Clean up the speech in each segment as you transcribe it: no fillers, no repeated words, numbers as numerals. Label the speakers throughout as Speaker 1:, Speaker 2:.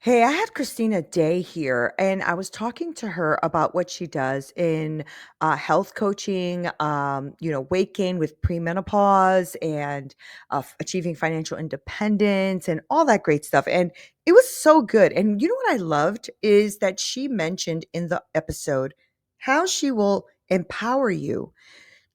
Speaker 1: Hey, I had Christina Day here, and I was talking to her about what she does in health coaching, weight gain with premenopause and achieving financial independence and all that great stuff. And it was so good. And you know what I loved is that she mentioned in the episode how she will empower you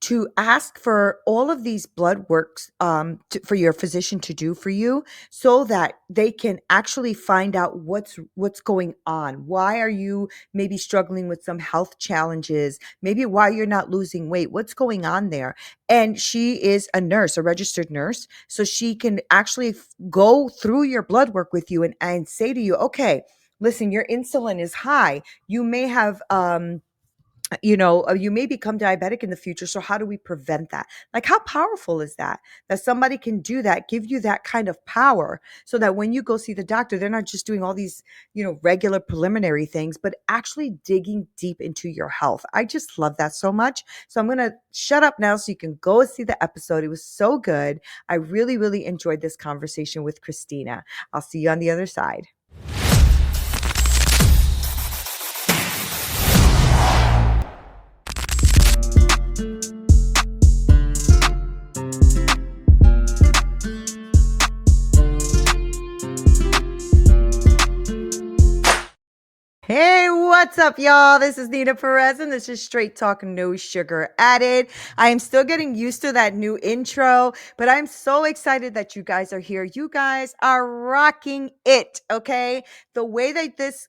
Speaker 1: to ask for all of these blood works for your physician to do for you so that they can actually find out what's going on. Why are you maybe struggling with some health challenges? Maybe why you're not losing weight. What's going on there? And she is a nurse, a registered nurse, so she can actually go through your blood work with you and say to you, okay, listen, your insulin is high. You may have you may become diabetic in the future. So how do we prevent that? Like, how powerful is that? That somebody can do that, give you that kind of power so that when you go see the doctor, they're not just doing all these, regular preliminary things, but actually digging deep into your health. I just love that so much. So I'm going to shut up now so you can go and see the episode. It was so good. I really, really enjoyed this conversation with Christina. I'll see you on the other side. Hey, what's up, y'all? This is Neena Perez, and this is Straight Talk, No Sugar Added. I am still getting used to that new intro, but I'm so excited that you guys are here. You guys are rocking it, okay? The way that this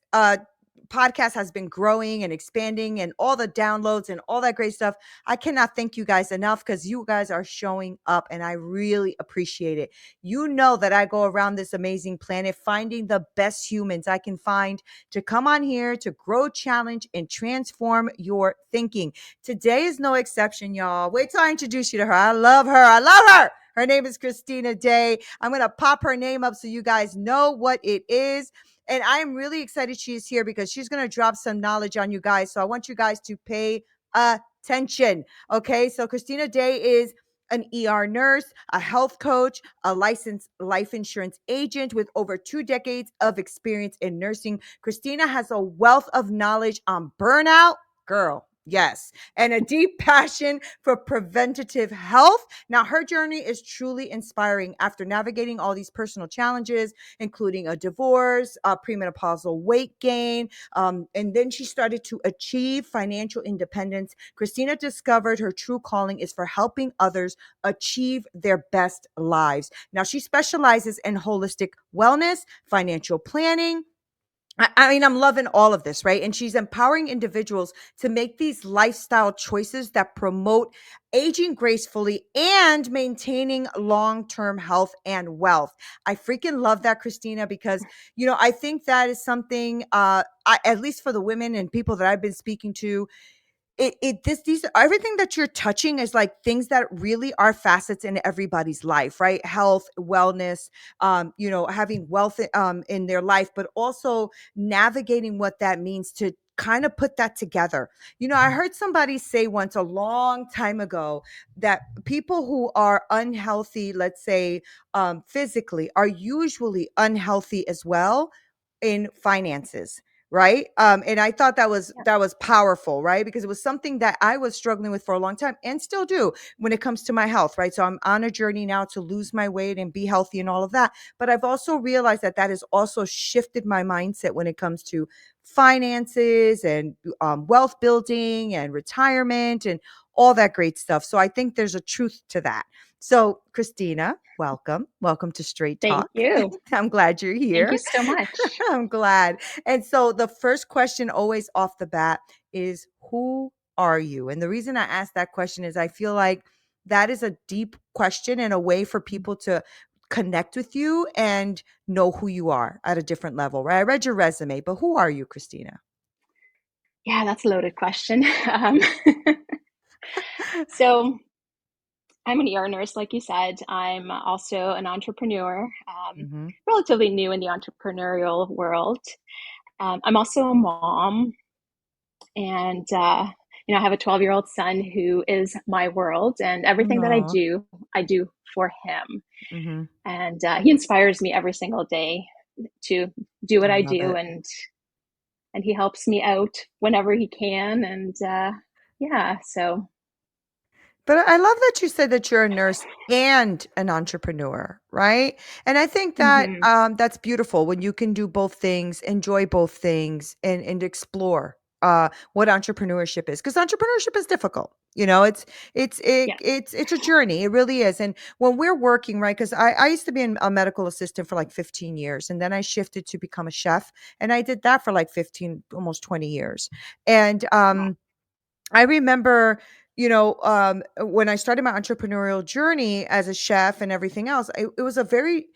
Speaker 1: podcast has been growing and expanding and all the downloads and all that great stuff, I cannot thank you guys enough because you guys are showing up, and I really appreciate it. You know that I go around this amazing planet finding the best humans I can find to come on here to grow, challenge, and transform your thinking. Today is no exception, y'all. Wait till I introduce you to her. I love her. I love her. Her name is Christina Day. I'm going to pop her name up so you guys know what it is. And I am really excited she is here because she's going to drop some knowledge on you guys. So I want you guys to pay attention. Okay. So Christina Day is an ER nurse, a health coach, a licensed life insurance agent with over 2 decades of experience in nursing. Christina has a wealth of knowledge on burnout, girl. Yes, and a deep passion for preventative health. Now, her journey is truly inspiring after navigating all these personal challenges, including a divorce, premenopausal weight gain, and then she started to achieve financial independence. Christina discovered her true calling is for helping others achieve their best lives. Now, she specializes in holistic wellness, financial planning. I mean, I'm loving all of this, right? And she's empowering individuals to make these lifestyle choices that promote aging gracefully and maintaining long term health and wealth. I freaking love that, Christina, because, I think that is something, at least for the women and people that I've been speaking to, these everything that you're touching is like things that really are facets in everybody's life, right? Health, wellness, having wealth in their life, but also navigating what that means to kind of put that together. I heard somebody say once a long time ago that people who are unhealthy, let's say physically, are usually unhealthy as well in finances, right? And I thought that was powerful, right? Because it was something that I was struggling with for a long time and still do when it comes to my health, right? So I'm on a journey now to lose my weight and be healthy and all of that. But I've also realized that that has also shifted my mindset when it comes to finances and wealth building and retirement and all that great stuff. So I think there's a truth to that. So, Christina, welcome. Welcome to Straight
Speaker 2: Thank
Speaker 1: Talk.
Speaker 2: you.
Speaker 1: I'm glad you're
Speaker 2: Thank you
Speaker 1: here.
Speaker 2: so much.
Speaker 1: I'm glad. And so the first question always off the bat is, who are you? And the reason I ask that question is I feel like that is a deep question and a way for people to connect with you and know who you are at a different level, right? I read your resume, but who are you, Christina?
Speaker 2: Yeah, that's a loaded question. So I'm an ER nurse, like you said. I'm also an entrepreneur,
Speaker 1: Hmm.
Speaker 2: relatively new in the entrepreneurial world. I'm also a mom, and I have a 12-year-old son who is my world, and everything that I do for him.
Speaker 1: Hmm.
Speaker 2: And he inspires me every single day. to do what
Speaker 1: I
Speaker 2: I
Speaker 1: love
Speaker 2: do,
Speaker 1: it.
Speaker 2: and he helps me out whenever he can, and yeah, so
Speaker 1: But I love that you said that you're a nurse and an entrepreneur, right? And I think that
Speaker 2: mhm,
Speaker 1: that's beautiful when you can do both things, enjoy both things, and explore what entrepreneurship is. Because entrepreneurship is difficult. You know,
Speaker 2: yeah,
Speaker 1: it's a journey. It really is. And when we're working, right? Because I used to be a medical assistant for like 15 years, and then I shifted to become a chef, and I did that for like 15, almost 20 years. And
Speaker 2: wow,
Speaker 1: I remember, when I started my entrepreneurial journey as a chef and everything else, it was a very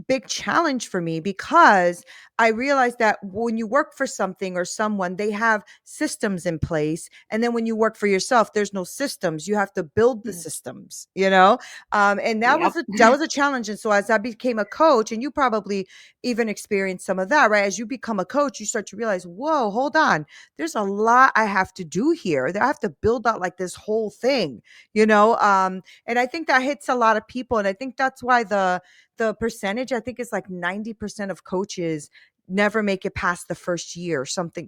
Speaker 1: big challenge for me because I realized that when you work for something or someone, they have systems in place. And then when you work for yourself, there's no systems. You have to build the
Speaker 2: mm,
Speaker 1: systems, you know? And
Speaker 2: yep.
Speaker 1: that was a challenge. And so as I became a coach, and you probably even experienced some of that, right? As you become a coach, you start to realize, whoa, hold on, there's a lot I have to do here. That I have to build out like this whole thing, you know? And I think that hits a lot of people. And I think that's why the percentage, I think, is like 90% of coaches never make it past the first year, something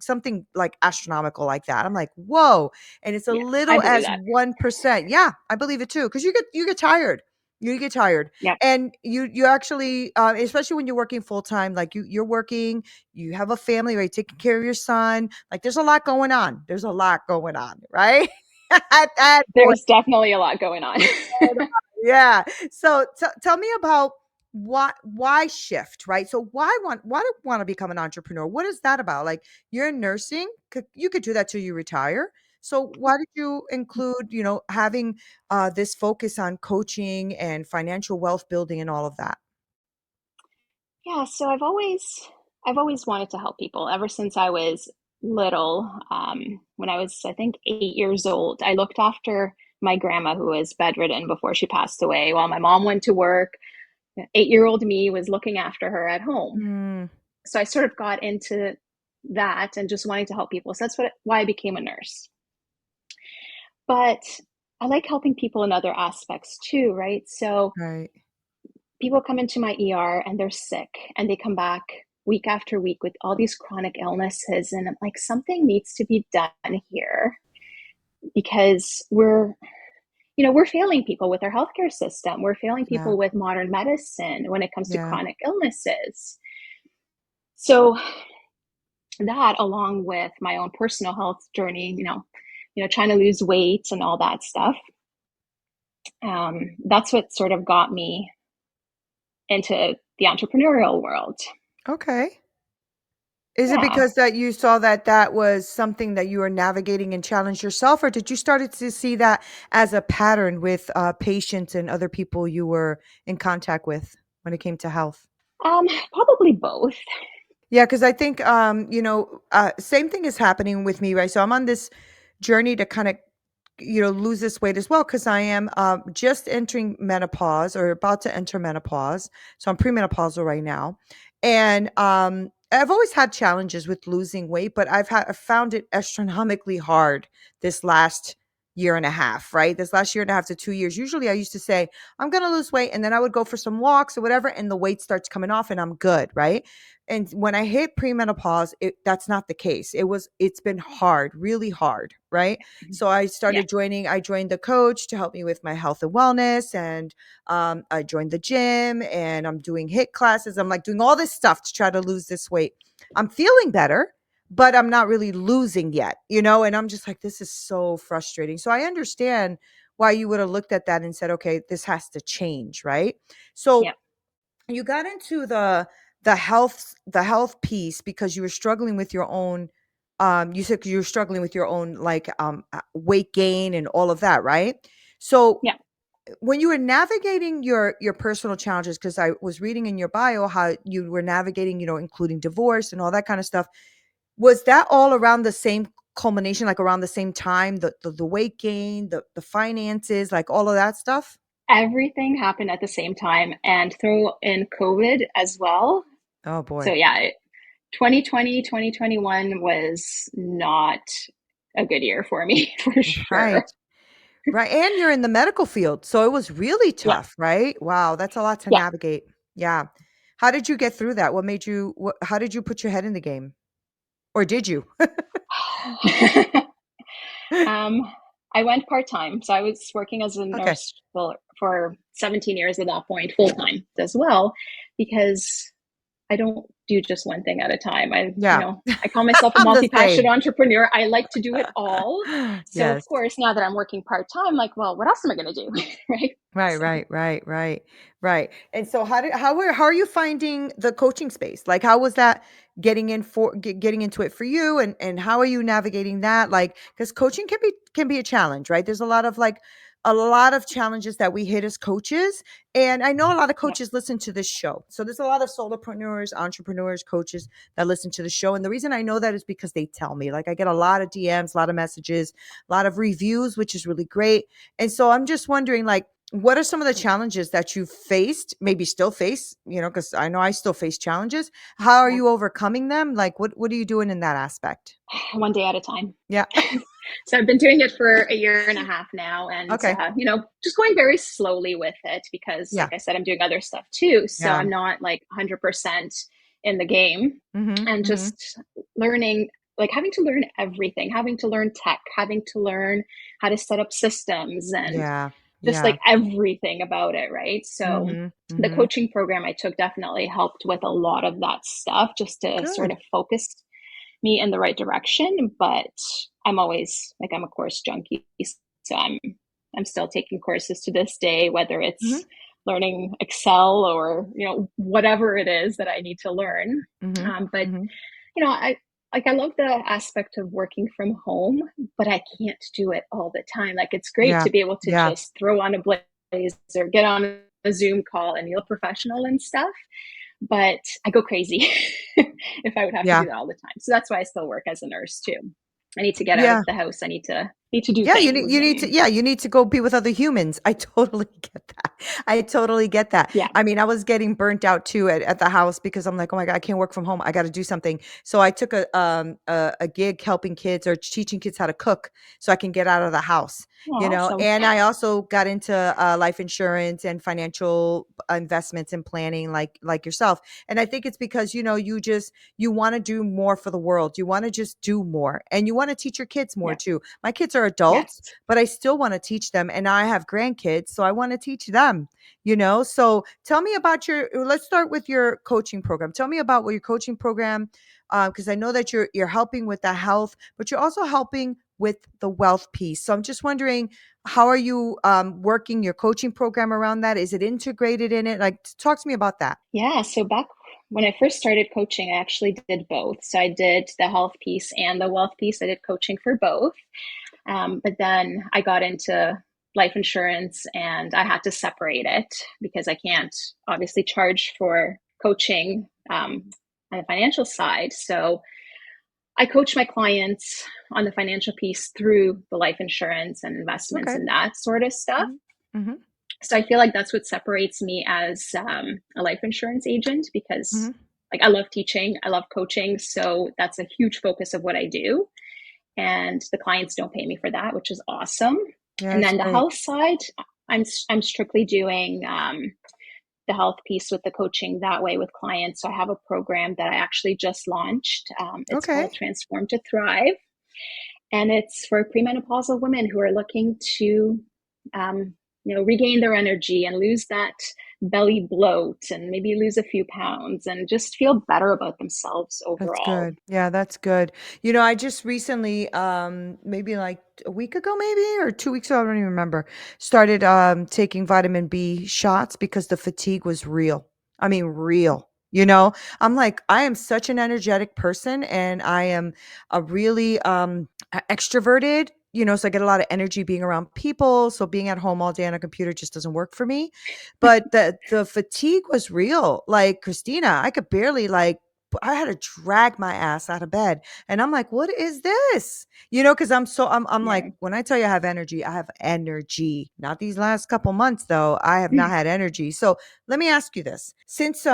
Speaker 1: like astronomical like that. I'm like, whoa. And it's a
Speaker 2: Yeah, I
Speaker 1: little
Speaker 2: believe
Speaker 1: as
Speaker 2: that.
Speaker 1: 1%. Yeah, I believe it too. Because you get tired. You get tired.
Speaker 2: Yep.
Speaker 1: And you actually, especially when you're working full time, like you're working, you have a family, right? Taking care of your son. Like there's a lot going on. There's a lot going on, right? At that point.
Speaker 2: There's definitely a lot going on.
Speaker 1: Yeah. So tell me about why shift, right? So why do want to become an entrepreneur? What is that about? Like you're in nursing, you could do that till you retire. So why did you include, having this focus on coaching and financial wealth building and all of that?
Speaker 2: Yeah, so I've always wanted to help people ever since I was little. When I was, I think, 8 years old, I looked after my grandma who was bedridden before she passed away while my mom went to work. 8-year-old me was looking after her at home.
Speaker 1: Mm,
Speaker 2: So I sort of got into that and just wanting to help people. So that's why I became a nurse. But I like helping people in other aspects too, right? So
Speaker 1: right.
Speaker 2: people come into my ER and they're sick and they come back week after week with all these chronic illnesses. And I'm like, something needs to be done here because we're failing people with our healthcare system. We're failing
Speaker 1: Yeah.
Speaker 2: people with modern medicine when it comes to
Speaker 1: Yeah.
Speaker 2: chronic illnesses. So that, along with my own personal health journey, trying to lose weight and all that stuff, that's what sort of got me into the entrepreneurial world.
Speaker 1: Okay. Is it
Speaker 2: Yeah.
Speaker 1: because that you saw that that was something that you were navigating and challenged yourself, or did you started to see that as a pattern with patients and other people you were in contact with when it came to health?
Speaker 2: Probably both.
Speaker 1: Yeah, because I think same thing is happening with me, right? So I'm on this journey to kind of lose this weight as well because I am just entering menopause or about to enter menopause. So I'm premenopausal right now. And I've always had challenges with losing weight, but I found it astronomically hard this last year and a half, right? This last year and a half to 2 years. Usually I used to say, I'm going to lose weight. And then I would go for some walks or whatever. And the weight starts coming off and I'm good, right? And when I hit premenopause, that's not the case. It's been hard, really hard, right? So
Speaker 2: Yeah.
Speaker 1: I joined the coach to help me with my health and wellness. And I joined the gym and I'm doing HIIT classes. I'm like doing all this stuff to try to lose this weight. I'm feeling better, but I'm not really losing yet, and I'm just like, this is so frustrating. So I understand why you would have looked at that and said, okay, this has to change, right?
Speaker 2: Yeah.
Speaker 1: So you got into the health piece because you were struggling with your own you said you were struggling with your own like weight gain and all of that, right? So
Speaker 2: Yeah.
Speaker 1: when you were navigating your personal challenges, because I was reading in your bio how you were navigating, including divorce and all that kind of stuff, was that all around the same culmination, like around the same time, the weight gain, the finances, like all of that stuff?
Speaker 2: Everything happened at the same time and throw in COVID as well.
Speaker 1: Oh
Speaker 2: So
Speaker 1: boy.
Speaker 2: yeah, 2020, 2021 was not a good year for me for
Speaker 1: Right.
Speaker 2: sure.
Speaker 1: Right, and you're in the medical field, so it was really
Speaker 2: Yeah.
Speaker 1: tough, right? Wow, that's a lot to
Speaker 2: Yeah.
Speaker 1: navigate. Yeah. How did you get through that? What made you how did you put your head in the game? Or did you?
Speaker 2: Um, I went part-time, so I was working as a
Speaker 1: Okay.
Speaker 2: nurse for 17 years at that point, full-time as well, because I don't do just one thing at a time.
Speaker 1: Yeah.
Speaker 2: I call myself a
Speaker 1: I'm the
Speaker 2: multi-passionate
Speaker 1: same.
Speaker 2: entrepreneur. I like to do it all. So of
Speaker 1: Yes.
Speaker 2: course, now that I'm working part-time, like, well, what else am I going to do? Right.
Speaker 1: Right,
Speaker 2: So
Speaker 1: right, right, right, right. And so how are you finding the coaching space? Like how was that getting into it for you, and how are you navigating that? Like cuz coaching can be a challenge, right? There's a lot of like a lot of challenges that we hit as coaches, and I know a lot of
Speaker 2: yeah,
Speaker 1: coaches listen to this show. So there's a lot of solopreneurs, entrepreneurs, coaches that listen to the show, and the reason I know that is because they tell me. Like I get a lot of DMs, a lot of messages, a lot of reviews, which is really great. And so I'm just wondering like what are some of the challenges that you faced, maybe still face, because I know I still face challenges. How are
Speaker 2: yeah.
Speaker 1: you overcoming them? Like what are you doing in that aspect?
Speaker 2: One day at a time.
Speaker 1: Yeah.
Speaker 2: So I've been doing it for a year and a half now, and
Speaker 1: Okay.
Speaker 2: just going very slowly with it because, like
Speaker 1: Yeah.
Speaker 2: I said, I'm doing other stuff too. So
Speaker 1: Yeah.
Speaker 2: I'm not like 100% in the game,
Speaker 1: Mhm.
Speaker 2: and
Speaker 1: Mhm.
Speaker 2: just learning, like having to learn everything, having to learn tech, having to learn how to set up systems, and
Speaker 1: Yeah.
Speaker 2: just
Speaker 1: Yeah.
Speaker 2: like everything about it, right? So
Speaker 1: Mhm.
Speaker 2: the
Speaker 1: Mhm.
Speaker 2: coaching program I took definitely helped with a lot of that stuff, just to sort
Speaker 1: Good.
Speaker 2: of focus me in the right direction. But I'm always like, I'm a course junkie, so I'm still taking courses to this day, whether
Speaker 1: Mhm.
Speaker 2: it's learning Excel or whatever it is that I need to learn.
Speaker 1: Mhm.
Speaker 2: But
Speaker 1: Mhm.
Speaker 2: I love the aspect of working from home, but I can't do it all the time. Like it's great
Speaker 1: Yeah.
Speaker 2: to be able to
Speaker 1: Yeah.
Speaker 2: just throw on a blazer, get on a Zoom call, and you look professional and stuff. But I go crazy if I would have to do
Speaker 1: Yeah.
Speaker 2: that all the time. So that's why I still work as a nurse too. I need to get out of
Speaker 1: Yeah.
Speaker 2: the house. I need to do
Speaker 1: Yeah, you
Speaker 2: things.
Speaker 1: need to
Speaker 2: And
Speaker 1: yeah, you need to go be with other humans. I totally get that. I totally get that.
Speaker 2: yeah,
Speaker 1: I mean, I was getting burnt out too at the house because I'm like, "Oh my God, I can't work from home. I got to do something." So I took a gig helping kids or teaching kids how to cook so I can get out of the house,
Speaker 2: oh, awesome.
Speaker 1: And I also got into life insurance and financial investments and planning like yourself. And I think it's because, you want to do more for the world. You want to just do more and you want to teach your kids more
Speaker 2: Yeah.
Speaker 1: too. My kids are adults,
Speaker 2: Yes.
Speaker 1: but I still want to teach them. And I have grandkids, so I want to teach them. So tell me about let's start with your coaching program. Tell me about what your coaching program, because I know that you're helping with the health, but you're also helping with the wealth piece. So I'm just wondering, how are you working your coaching program around that? Is it integrated in it? Like, talk to me about that.
Speaker 2: Yeah. So back when I first started coaching, I actually did both. So I did the health piece and the wealth piece. I did coaching for both. But then I got into life insurance and I had to separate it because I can't obviously charge for coaching on the financial side. So I coach my clients on the financial piece through the life insurance and investments
Speaker 1: Okay.
Speaker 2: and that sort of stuff.
Speaker 1: Mhm. Mhm.
Speaker 2: So I feel like that's what separates me as a life insurance agent, because
Speaker 1: Mhm.
Speaker 2: like I love teaching, I love coaching, so that's a huge focus of what I do, and the clients don't pay me for that, which is awesome.
Speaker 1: Yeah,
Speaker 2: And
Speaker 1: it's
Speaker 2: then the
Speaker 1: great.
Speaker 2: health side, I'm strictly doing the health piece with the coaching that way with clients. So I have a program that I actually just launched. It's
Speaker 1: Okay.
Speaker 2: called Transform to Thrive, and it's for premenopausal women who are looking to um, regain their energy and lose that belly bloat and maybe lose a few pounds and just feel better about themselves
Speaker 1: That's
Speaker 2: overall.
Speaker 1: good. Yeah, that's good. I just recently, maybe like a week ago, maybe, or 2 weeks ago, I don't even remember, started taking vitamin B shots because the fatigue was real. I mean, real. I'm like, I am such an energetic person and I am a really extroverted, so I get a lot of energy being around people. So being at home all day on a computer just doesn't work for me. But the fatigue was real. Like Christina, I could barely like I had to drag my ass out of bed. And I'm like, "What is this?" Because I'm like,
Speaker 2: Yeah.
Speaker 1: when I tell you I have energy, I have energy. Not these last couple months though. I have not had energy. So let me ask you this. Since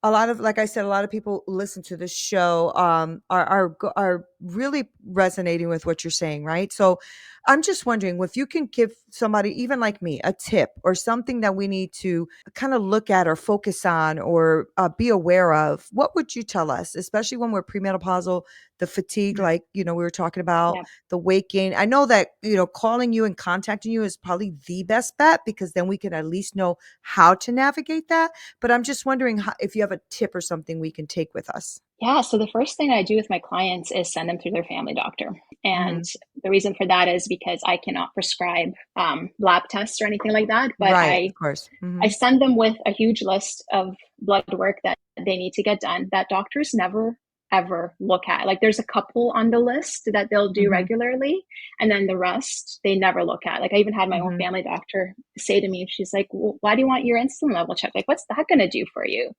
Speaker 1: a lot of, like I said, a lot of people listen to this show, are really resonating with what you're saying, right? So I'm just wondering if you can give somebody, even like me, a tip or something that we need to kind of look at or focus on or be aware of. What would you tell us, especially when we're premenopausal, the fatigue, like, we were talking about,
Speaker 2: Yeah.
Speaker 1: the weight gain? I know that, calling you and contacting you is probably the best bet, because then we can at least know how to navigate that. But I'm just wondering if you have a tip or something we can take with us.
Speaker 2: Yeah, so the first thing I do with my clients is send them through their family doctor. And
Speaker 1: Mhm.
Speaker 2: the reason for that is because I cannot prescribe lab tests or anything like that, but
Speaker 1: Right,
Speaker 2: I
Speaker 1: of course.
Speaker 2: I
Speaker 1: Mhm.
Speaker 2: send them with a huge list of blood work that they need to get done that doctors never ever look at. Like there's a couple on the list that they'll do
Speaker 1: Mhm.
Speaker 2: regularly, and then the rest they never look at. Like I even had my own
Speaker 1: Mhm.
Speaker 2: family doctor say to me, she's like, well, "Why do you want your insulin level checked? Like, what's that going to do for you?"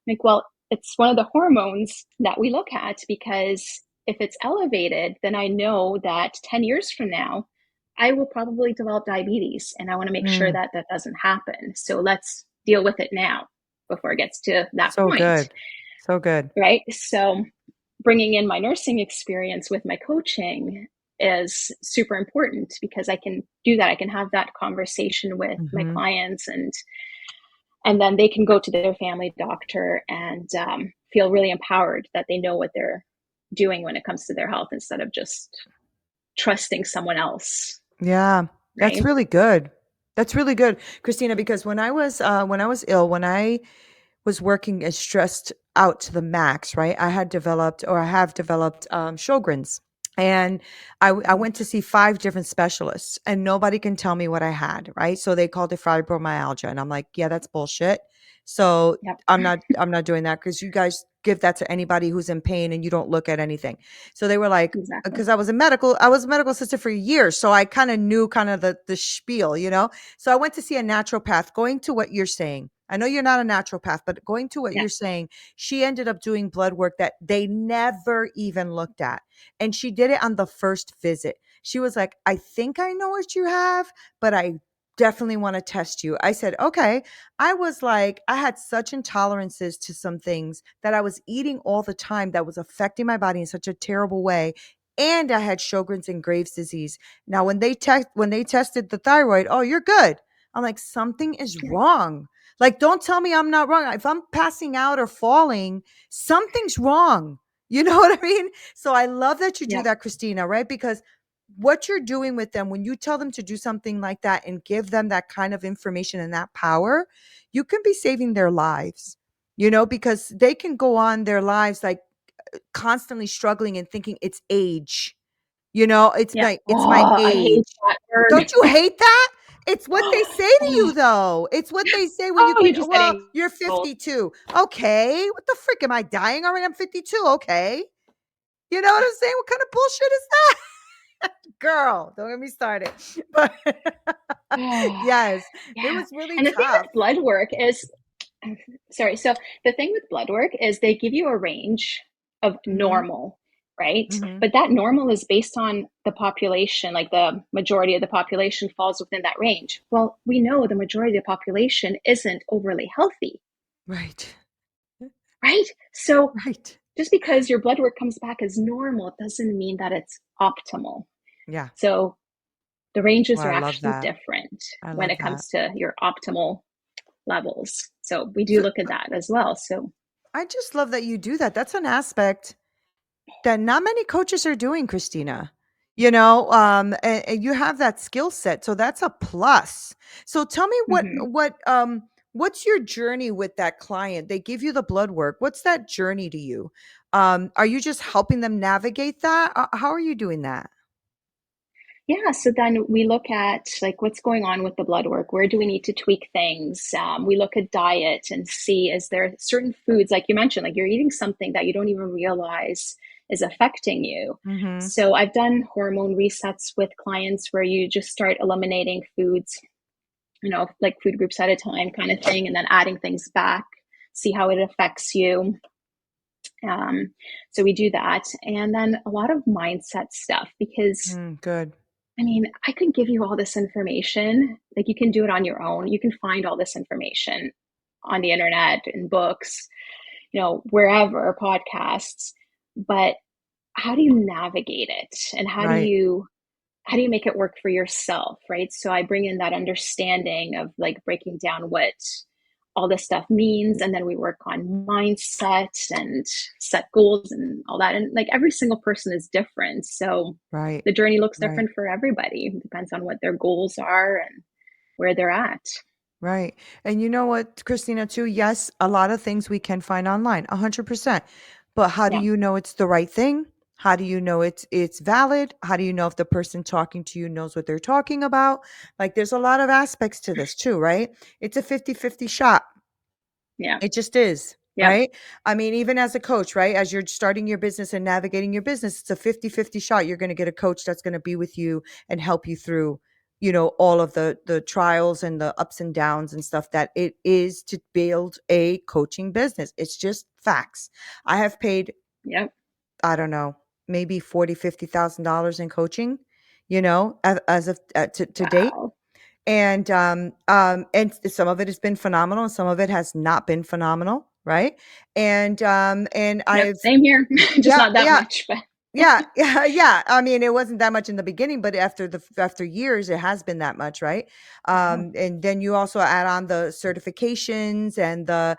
Speaker 2: Like, well, it's one of the hormones that we look at because if it's elevated, then I know that 10 years from now, I will probably develop diabetes and I want to make sure
Speaker 1: Mm.
Speaker 2: that that doesn't happen. So let's deal with it now before it gets to that
Speaker 1: So
Speaker 2: point.
Speaker 1: good. So good.
Speaker 2: Right. So bringing in my nursing experience with my coaching is super important because I can do that. I can have that conversation with my
Speaker 1: Mhm.
Speaker 2: clients and then they can go to their family doctor and feel really empowered that they know what they're doing when it comes to their health instead of just trusting someone else,
Speaker 1: Yeah, that's
Speaker 2: right?
Speaker 1: really good. That's really good, Christina, because when I was ill, when I was working as stressed out to the max, right? I had developed, or I have developed, Sjogren's. And I
Speaker 2: Mhm.
Speaker 1: went to see 5 different specialists, and nobody can tell me what I had, right? So they called it fibromyalgia, and I'm like, "Yeah, that's bullshit." So
Speaker 2: Yep,
Speaker 1: I'm not doing that, because you guys give that to anybody who's in pain and you don't look at anything. So they were like,
Speaker 2: exactly.
Speaker 1: because I was a medical assistant for years, so I kind of knew kind of the spiel. So I went to see a naturopath. Going to what you're saying, I know you're not a naturopath, but going to what
Speaker 2: Yeah,
Speaker 1: you're saying, she ended up doing blood work that they never even looked at. And she did it on the first visit. She was like, "I think I know what you have, but I definitely want to test you." I said, "Okay." I was like, I had such intolerances to some things that I was eating all the time that was affecting my body in such a terrible way. And I had Sjogren's and Graves' disease. Now, when they tested the thyroid, "Oh, you're good." I'm like, something is
Speaker 2: yeah,
Speaker 1: wrong. Like, don't tell me I'm not wrong. If I'm passing out or falling, something's wrong. You know what I mean? So I love that you do
Speaker 2: yeah,
Speaker 1: that, Christina, right? Because what you're doing with them, when you tell them to do something like that and give them that kind of information and that power, you can be saving their lives, because they can go on their lives like constantly struggling and thinking it's age. It's
Speaker 2: yeah.
Speaker 1: my
Speaker 2: Oh, I hate
Speaker 1: age.
Speaker 2: that word.
Speaker 1: Don't you hate that? It's what they say to you, though. It's what they say when you
Speaker 2: Oh,
Speaker 1: go,
Speaker 2: you're just
Speaker 1: "Well,
Speaker 2: getting
Speaker 1: you're
Speaker 2: old.
Speaker 1: 52." Okay. What the frick? Am I dying already? I'm 52. Okay. You know what I'm saying? What kind of bullshit is that? Girl, don't get me started. But yes, it
Speaker 2: Yeah.
Speaker 1: was really
Speaker 2: And the thing
Speaker 1: tough.
Speaker 2: with blood work is sorry. So the thing with blood work is they give you a range of
Speaker 1: Mhm.
Speaker 2: normal, right?
Speaker 1: Mhm.
Speaker 2: But that normal is based on the population, like the majority of the population falls within that range. Well, we know the majority of the population isn't overly healthy,
Speaker 1: Right.
Speaker 2: right? So
Speaker 1: Right.
Speaker 2: just because your blood work comes back as normal doesn't mean that it's optimal.
Speaker 1: Yeah.
Speaker 2: So the ranges
Speaker 1: Well,
Speaker 2: are
Speaker 1: I love
Speaker 2: actually
Speaker 1: that.
Speaker 2: different
Speaker 1: I
Speaker 2: when
Speaker 1: love
Speaker 2: it
Speaker 1: that.
Speaker 2: comes to your optimal levels. So we do
Speaker 1: So
Speaker 2: look at that as well. So
Speaker 1: I just love that you do that. That's an aspect that not many coaches are doing, Christina. And you have that skill set, so that's a plus. So tell me
Speaker 2: mhm.
Speaker 1: what's your journey with that client? They give you the blood work. What's that journey to you? Are you just helping them navigate that? How are you doing that?
Speaker 2: Yeah, so then we look at like what's going on with the blood work. Where do we need to tweak things? We look at diet and see is there certain foods, like you mentioned, like you're eating something that you don't even realize is affecting you.
Speaker 1: Mhm.
Speaker 2: So I've done hormone resets with clients where you just start eliminating foods, like food groups at a time kind of thing, and then adding things back, see how it affects you. Um, so we do that. And then a lot of mindset stuff because
Speaker 1: Good.
Speaker 2: I mean, I could give you all this information. Like you can do it on your own. You can find all this information on the internet in books. wherever podcasts, but how do you navigate it, and
Speaker 1: Right.
Speaker 2: how do you make it work for yourself, right? So I bring in that understanding of like breaking down what all this stuff means, and then we work on mindset and set goals and all that. And like every single person is different, so
Speaker 1: Right.
Speaker 2: the journey looks
Speaker 1: Right.
Speaker 2: different for everybody. It depends on what their goals are and where they're at.
Speaker 1: Right. And you know what, Christina, too? Yes, a lot of things we can find online, 100%. But how do
Speaker 2: Yeah,
Speaker 1: you know it's the right thing? How do you know it's valid? How do you know if the person talking to you knows what they're talking about? Like there's a lot of aspects to this too, right? It's a 50-50 shot.
Speaker 2: yeah,
Speaker 1: It just is,
Speaker 2: yeah,
Speaker 1: right? I mean, even as a coach, right? As you're starting your business and navigating your business, it's a 50-50 shot. You're going to get a coach that's going to be with you and help you through, all of the trials and the ups and downs and stuff that it is to build a coaching business. It's just facts. I have paid,
Speaker 2: yeah.
Speaker 1: I don't know, maybe 40, $50,000 in coaching, as of to date,
Speaker 2: Wow.
Speaker 1: and some of it has been phenomenal and some of it has not been phenomenal, right? And
Speaker 2: Yep,
Speaker 1: I've
Speaker 2: same here. Just
Speaker 1: yeah,
Speaker 2: not that
Speaker 1: yeah,
Speaker 2: much, but
Speaker 1: yeah, yeah, yeah. I mean, it wasn't that much in the beginning, but after years, it has been that much, right?
Speaker 2: yeah,
Speaker 1: And then you also add on the certifications and the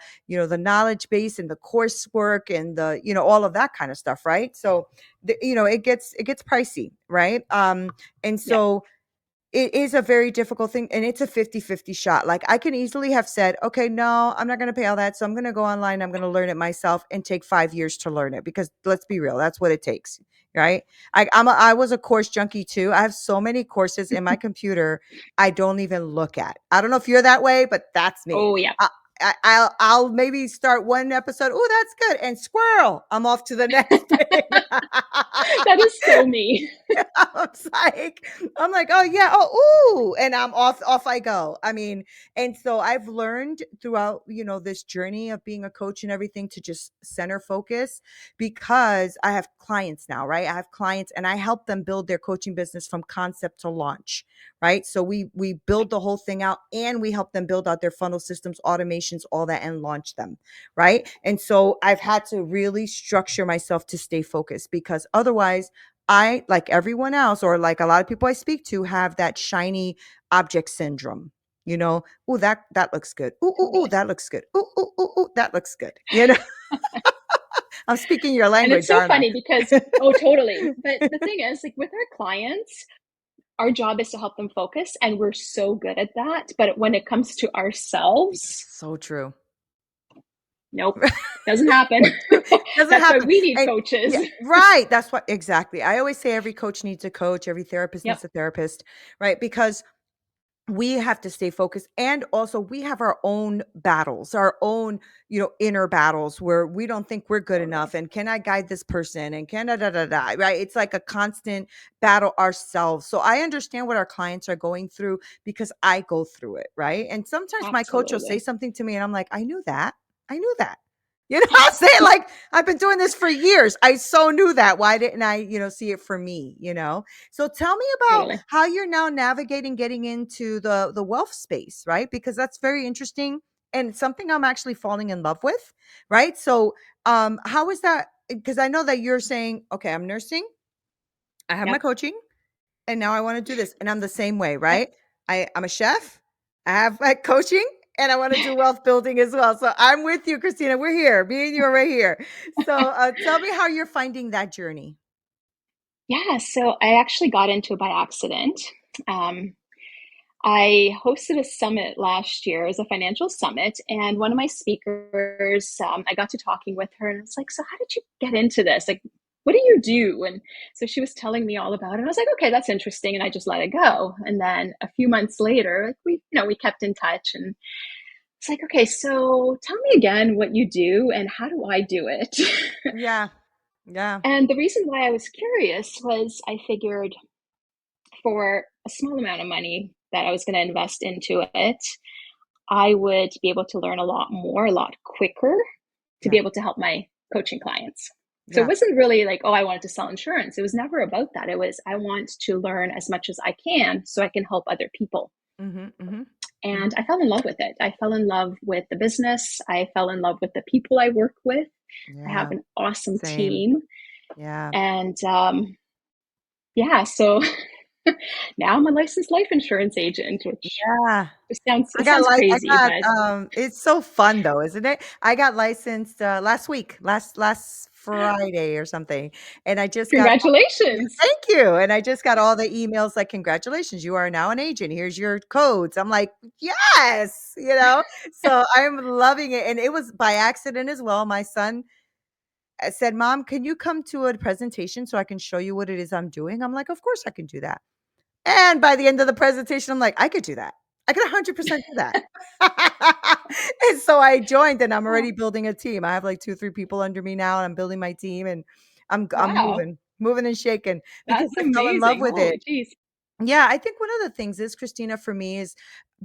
Speaker 1: knowledge base and the coursework and all of that kind of stuff, right? So, it gets pricey, right? And
Speaker 2: yeah,
Speaker 1: so it is a very difficult thing, and it's a 50-50 shot. Like, I can easily have said, "Okay, no, I'm not gonna pay all that, so I'm gonna go online, I'm gonna learn it myself," and take 5 years to learn it because let's be real, that's what it takes, right? I was a course junkie too. I have so many courses in my computer I don't even look at. I don't know if you're that way, but that's me.
Speaker 2: oh yeah.
Speaker 1: I I'll maybe start one episode, "Oh, that's good," and squirrel, I'm off to the next thing.
Speaker 2: That is so me.
Speaker 1: I was like, I'm like, oh yeah, oh ooh, and I'm off I go. I mean, and so I've learned throughout, this journey of being a coach and everything to just center focus because I have clients now, right? I have clients and I help them build their coaching business from concept to launch, right? So we build the whole thing out and we help them build out their funnel systems, automations, all that and launch them, right? And so I've had to really structure myself to stay focused because otherwise I, like everyone else, or like a lot of people I speak to, have that shiny object syndrome. Oh, that looks good. Ooh,
Speaker 2: Totally.
Speaker 1: that looks good. Ooh, that looks good. I'm speaking your
Speaker 2: And it's
Speaker 1: language,
Speaker 2: so
Speaker 1: aren't
Speaker 2: funny because,
Speaker 1: I?
Speaker 2: oh, totally. But the thing is, like with our clients, our job is to help them focus, and we're so good at that. But when it comes to ourselves,
Speaker 1: So true.
Speaker 2: nope, doesn't happen.
Speaker 1: So true. Doesn't
Speaker 2: That's why
Speaker 1: happen.
Speaker 2: we need
Speaker 1: And
Speaker 2: coaches.
Speaker 1: yeah, right. That's what exactly. I always say every coach needs a coach, every therapist
Speaker 2: Yep,
Speaker 1: needs a therapist, right? Because we have to stay focused, and also we have our own battles, our own inner battles where we don't think we're good
Speaker 2: totally.
Speaker 1: enough, and can I guide this person, and can I right? It's like a constant battle ourselves. So I understand what our clients are going through because I go through it, right? And sometimes my coach will say
Speaker 2: Absolutely.
Speaker 1: something to me and I'm like, I knew that. I'm saying, like, I've been doing this for years. I so knew that. Why didn't I see it for me? So tell me about
Speaker 2: Totally.
Speaker 1: how you're now navigating getting into the wealth space, right? Because that's very interesting and something I'm actually falling in love with, right? So, how is that? Because I know that you're saying, okay, I'm nursing, I have my
Speaker 2: Yep.
Speaker 1: coaching, and now I want to do this, and I'm the same way,
Speaker 2: Yep.
Speaker 1: right? I'm a chef, I have my coaching, and I want to do wealth building as well. So I'm with you, Christina. We're here. Me and you are right here. So, tell me how you're finding that journey.
Speaker 2: Yeah. So I actually got into it by accident. Um, I hosted a summit last year. It was a financial summit, and one of my speakers, I got to talking with her, and I was like, "So, how did you get into this? Like, what do you do?" And so she was telling me all about it. And I was like, "Okay, that's interesting," and I just let it go. And then a few months later, like we kept in touch, and it's like, "Okay, so tell me again what you do, and how do I do it?"
Speaker 1: Yeah. Yeah.
Speaker 2: And the reason why I was curious was I figured for a small amount of money that I was going to invest into it, I would be able to learn a lot more, a lot quicker to be
Speaker 1: Yeah.
Speaker 2: able to help my coaching clients. So it
Speaker 1: Yeah.
Speaker 2: wasn't really like, oh, I wanted to sell insurance. It was never about that. It was, I want to learn as much as I can so I can help other people.
Speaker 1: Mhm. Mhm.
Speaker 2: And I fell in love with it. I fell in love with the business. I fell in love with the people I work with. I have
Speaker 1: Yeah,
Speaker 2: an awesome
Speaker 1: same.
Speaker 2: team.
Speaker 1: Yeah.
Speaker 2: And yeah, so now I'm a licensed life insurance agent, which
Speaker 1: Yeah.
Speaker 2: it sounds
Speaker 1: I
Speaker 2: crazy,
Speaker 1: got,
Speaker 2: but
Speaker 1: it's so fun though, isn't it? I got licensed, last week, last Friday or something, and I just got all yeah,
Speaker 2: congratulations.
Speaker 1: thank you, and I just got all the emails like, "Congratulations, you are now an agent. Here's your codes." I'm like, "Yes!" You know? So I'm loving it, and it was by accident as well. My son, said, "Mom, can you come to a presentation so I can show you what it is I'm doing?" I'm like, "Of course I can do that." And by the end of the presentation, I'm like, "I could do that. I could 100% do that." And so I joined, and I'm
Speaker 2: Oh,
Speaker 1: already building a team. I have like 2, 3 people under me now, and I'm building my team, and I'm
Speaker 2: wow.
Speaker 1: moving and shaking because
Speaker 2: That's
Speaker 1: I fell in love
Speaker 2: amazing.
Speaker 1: with it.
Speaker 2: Holy jeez.
Speaker 1: Yeah, I think one of the things is, Christina, for me is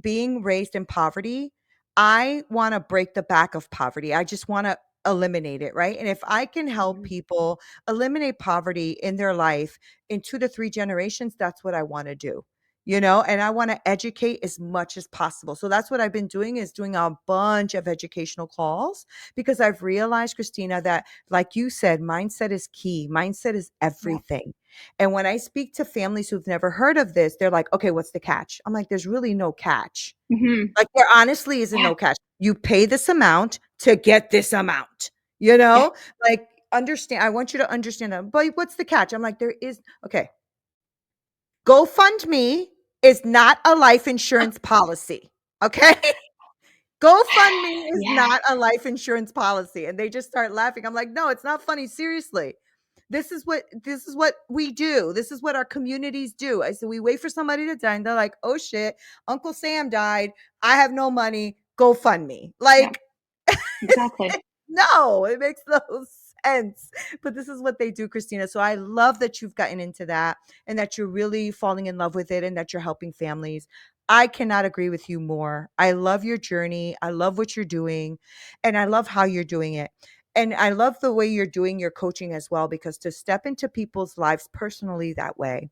Speaker 1: being raised in poverty. I want to break the back of poverty. I just want to eliminate it, right? And if I can help
Speaker 2: Mhm.
Speaker 1: people eliminate poverty in their life in 2 to 3 generations, that's what I want to do. And I want to educate as much as possible. So that's what I've been doing is doing a bunch of educational calls because I've realized, Christina, that like you said, mindset is key. Mindset is
Speaker 2: Yeah.
Speaker 1: everything. And when I speak to families who've never heard of this, they're like, "Okay, what's the catch?" I'm like, "There's really no catch."
Speaker 2: Hmm.
Speaker 1: Like, there honestly isn't
Speaker 2: Yeah.
Speaker 1: no catch. You pay this amount to get this amount,
Speaker 2: Yeah.
Speaker 1: Like, understand I want you to understand that, "But what's the catch?" I'm like, "There is." Okay, GoFundMe is not a life insurance policy, okay? GoFundMe is
Speaker 2: Yeah.
Speaker 1: not a life insurance policy, and they just start laughing. I'm like, "No, it's not funny, seriously. This is what we do. This is what our communities do." I said, "We wait for somebody to die, and they're like, 'Oh shit, Uncle Sam died. I have no money. GoFundMe.'"
Speaker 2: Yeah.
Speaker 1: Like,
Speaker 2: Exactly.
Speaker 1: no, it makes no sense. But this is what they do, Christina. So I love that you've gotten into that and that you're really falling in love with it and that you're helping families. I cannot agree with you more. I love your journey. I love what you're doing and I love how you're doing it. And I love the way you're doing your coaching as well, because to step into people's lives personally that way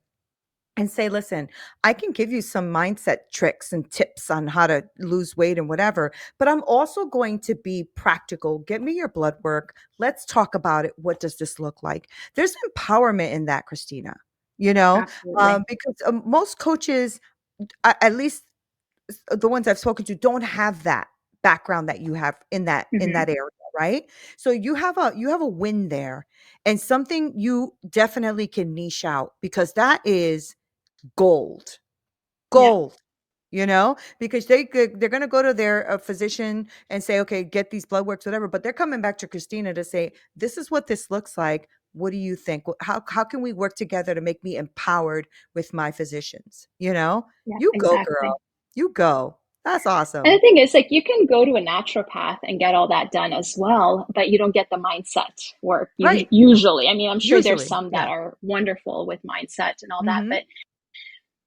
Speaker 1: and say, "Listen, I can give you some mindset tricks and tips on how to lose weight and whatever, but I'm also going to be practical. Get me your blood work. Let's talk about it. What does this look like?" There's empowerment in that, Christina,
Speaker 2: Absolutely.
Speaker 1: because most coaches, at least the ones I've spoken to, don't have that background that you have in
Speaker 2: Hmm.
Speaker 1: that area, right? So you have a win there and something you definitely can niche out because that is gold.
Speaker 2: Yeah.
Speaker 1: Gold, because they're gonna go to their, physician and say, "Okay, get these blood works, whatever," but they're coming back to Christina to say, "This is what this looks like. What do you think? How can we work together to make me empowered with my physicians?"
Speaker 2: Yeah.
Speaker 1: You go,
Speaker 2: Exactly.
Speaker 1: girl. You go. That's
Speaker 2: And the
Speaker 1: awesome.
Speaker 2: thing is, like, you can go to a naturopath and get all that done as well, but you don't get the mindset work
Speaker 1: Right.
Speaker 2: usually. I mean, I'm sure there's
Speaker 1: Usually,
Speaker 2: some that
Speaker 1: yeah.
Speaker 2: are wonderful with mindset and all that,
Speaker 1: Mhm.
Speaker 2: but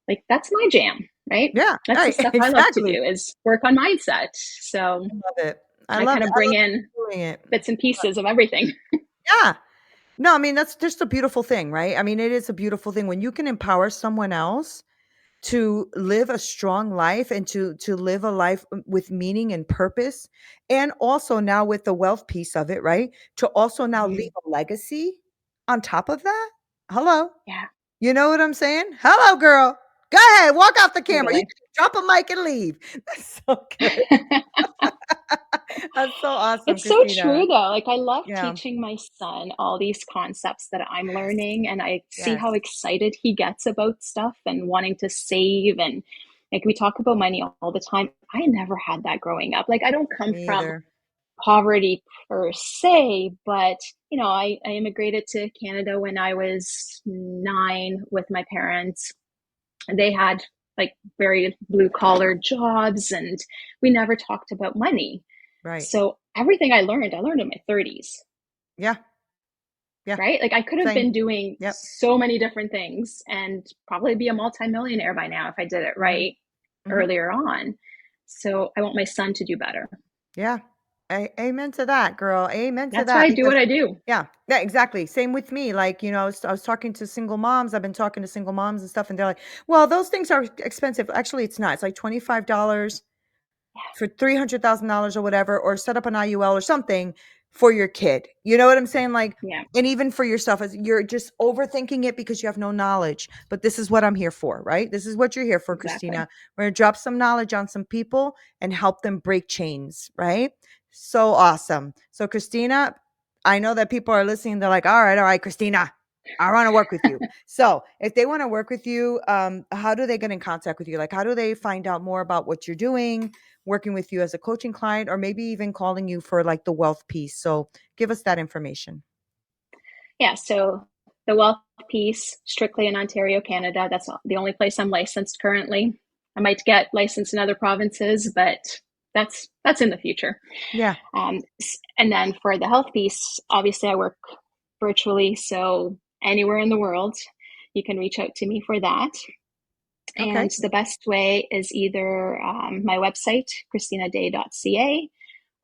Speaker 2: like, that's my jam, right?
Speaker 1: Yeah,
Speaker 2: That's the
Speaker 1: right,
Speaker 2: stuff I love to
Speaker 1: exactly.
Speaker 2: do is work on mindset. So
Speaker 1: I love it. I
Speaker 2: I
Speaker 1: love
Speaker 2: kind
Speaker 1: it.
Speaker 2: of
Speaker 1: I
Speaker 2: bring
Speaker 1: love that
Speaker 2: in
Speaker 1: you're doing it.
Speaker 2: bits and pieces of everything.
Speaker 1: Yeah. No, I mean, that's just a beautiful thing, right? I mean, it is a beautiful thing when you can empower someone else to live a strong life and to live a life with meaning and purpose. And also now with the wealth piece of it, right? To also now leave
Speaker 2: Mhm.
Speaker 1: a legacy on top of that. Hello.
Speaker 2: Yeah,
Speaker 1: You know what I'm saying? Hello, girl. Go ahead, walk off the camera. You
Speaker 2: totally.
Speaker 1: can drop a mic and leave. That's so good. That's so awesome,
Speaker 2: It's so
Speaker 1: Christina.
Speaker 2: true though. Like, I love
Speaker 1: Yeah.
Speaker 2: teaching my son all these concepts that I'm
Speaker 1: Yes.
Speaker 2: learning, and I see
Speaker 1: Yes.
Speaker 2: how excited he gets about stuff and wanting to save. And like, we talk about money all the time. I never had that growing up. Like, I don't come
Speaker 1: Me
Speaker 2: from
Speaker 1: either.
Speaker 2: poverty per se, but I immigrated to Canada when I was 9 with my parents. They had like very blue collar jobs, and we never talked about money.
Speaker 1: Right.
Speaker 2: So everything I learned in my 30s,
Speaker 1: Yeah. Yeah.
Speaker 2: right? Like, I could have
Speaker 1: Same.
Speaker 2: been doing
Speaker 1: Yep.
Speaker 2: so many different things and probably be a multimillionaire by now if I did it
Speaker 1: Mhm.
Speaker 2: right
Speaker 1: Mhm.
Speaker 2: earlier on. So I want my son to do better.
Speaker 1: Yeah. Amen to that, girl. Amen to
Speaker 2: That's why
Speaker 1: that
Speaker 2: I do
Speaker 1: because
Speaker 2: what I do.
Speaker 1: yeah, yeah, exactly. Same with me. Like, I was talking to single moms. I've been talking to single moms and stuff, and they're like, well, those things are expensive. Actually, it's not. It's like $25 for $300,000 or whatever, or set up an IUL or something for your kid. You know what I'm saying? Like,
Speaker 2: Yeah,
Speaker 1: and even for yourself, as you're just overthinking it because you have no knowledge. But this is what I'm here for, right? This is what you're here for,
Speaker 2: exactly.
Speaker 1: Christina. We're gonna drop some knowledge on some people and help them break chains, right? So awesome. So, Christina, I know that people are listening. They're like, all right, Christina, I want to work with you. So, if they want to work with you, how do they get in contact with you? Like, how do they find out more about what you're doing? Working with you as a coaching client, or maybe even calling you for like the wealth piece. So give us that information.
Speaker 2: Yeah, so the wealth piece, strictly in Ontario, Canada. That's the only place I'm licensed currently. I might get licensed in other provinces, but that's in the future.
Speaker 1: Yeah.
Speaker 2: Um, and then for the health piece, obviously I work virtually, so anywhere in the world, you can reach out to me for that.
Speaker 1: Okay.
Speaker 2: And the best way is either my website, christinaday.ca,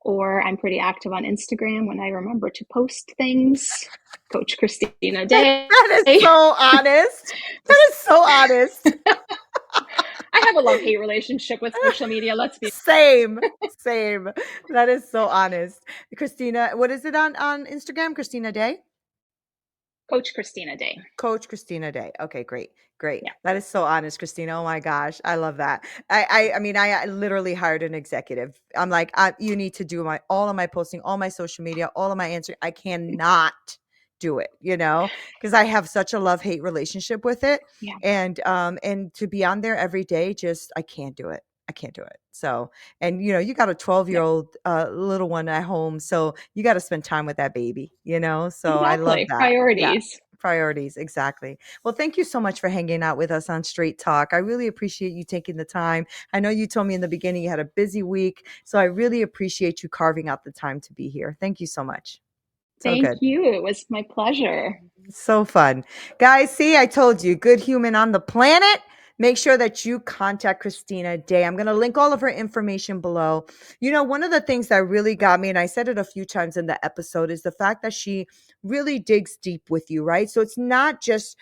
Speaker 2: or I'm pretty active on Instagram when I remember to post things. Coach Christina Day.
Speaker 1: That is so honest. That is so honest.
Speaker 2: I have a love hate relationship with social media. Let's be
Speaker 1: Same. Same. That is so honest. Christina, what is it on Instagram? Christina Day?
Speaker 2: Coach Christina Day.
Speaker 1: Coach Christina Day. Okay, great. Great.
Speaker 2: Yeah,
Speaker 1: That is so honest, Christina. Oh my gosh. I love that. I literally hired an executive. I'm like, you need to do all of my posting, all my social media, all of my answering. I cannot do it, because I have such a love-hate relationship with it.
Speaker 2: yeah,
Speaker 1: And to be on there every day, just I can't do it. I can't do it. So, and you got a 12-year
Speaker 2: yep,
Speaker 1: old little one at home. So you got to spend time with that baby. So I love
Speaker 2: exactly.
Speaker 1: that. Yeah.
Speaker 2: Priorities.
Speaker 1: Priorities, exactly. Well, thank you so much for hanging out with us on Straight Talk. I really appreciate you taking the time. I know you told me in the beginning you had a busy week, so I really appreciate you carving out the time to be here. Thank you so much. So
Speaker 2: Thank
Speaker 1: good.
Speaker 2: you. It was my pleasure.
Speaker 1: So fun. Guys, see, I told you, good human on the planet. Make sure that you contact Christina Day. I'm going to link all of her information below. One of the things that really got me, and I said it a few times in the episode, is the fact that she really digs deep with you, right? So it's not just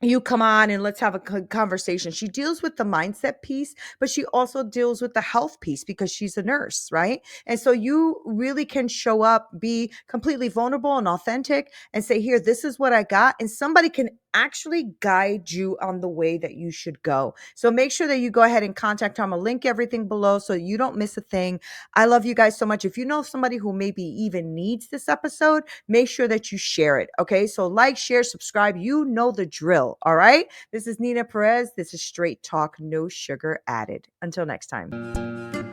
Speaker 1: you come on and let's have a conversation. She deals with the mindset piece, but she also deals with the health piece because she's a nurse, right? And so you really can show up, be completely vulnerable and authentic and say, here, this is what I got. And somebody can actually guide you on the way that you should go. So make sure that you go ahead and contact her. I'm going to link everything below so you don't miss a thing. I love you guys so much. If you know somebody who maybe even needs this episode, make sure that you share it. Okay. So like, share, subscribe. You know the drill. All right. This is Neena Perez. This is Straight Talk, no sugar added. Until next time.